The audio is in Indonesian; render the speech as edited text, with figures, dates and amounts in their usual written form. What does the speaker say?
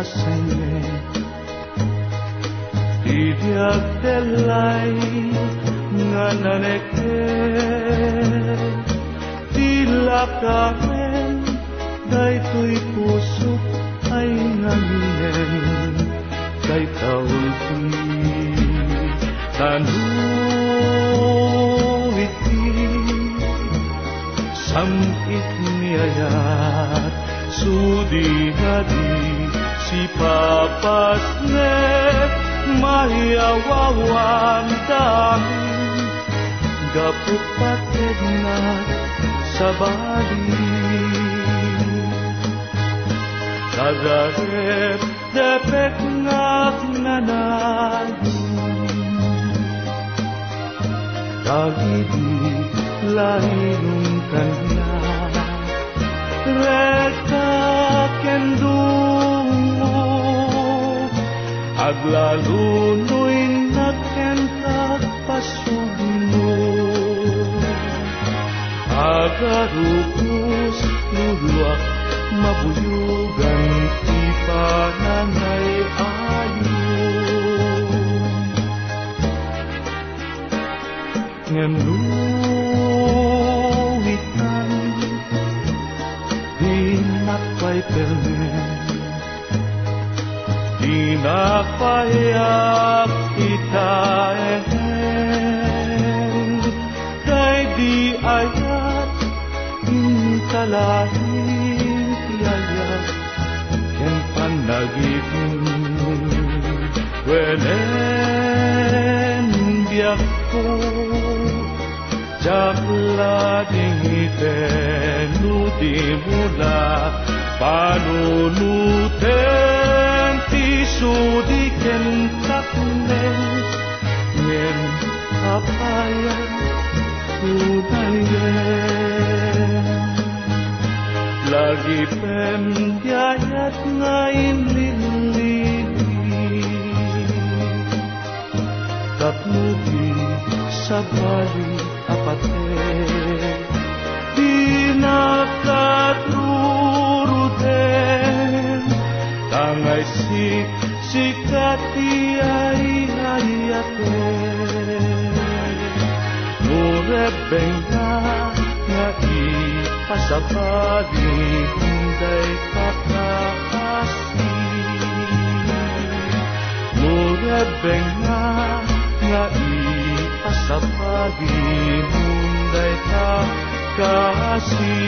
senge Didiak telay nga naneke Dilakamen daytoy pusok ay nganginen Kay taulti tanuiti Samit niyayat sudi hadi si papasne mahiawawan dami Gapot patid na sa bali Kagarep depek ngak nanalo Dagidi lahirong kanya Reka kendungo Aglalunoy na kentak pasugno Agarupos luluak mabuyugan ti panangay ayon Ngenuwitan dinakpay permen Dinapayak itaehen Kay di ayat intalahin tiyayat Ken panagipin Wenen biyak ko Jakla dingiten Nudi mula Panunuten Tisudi ken taknen Ngen kapayan Udayen Lagi pendiayat ngayon lili Tatmudi sabali apate Di nakaturuten Tangay sikati ay hayate Murebeng nga ipasabali Hinday kakasi Murebeng nga ipasabali Hinday kakasi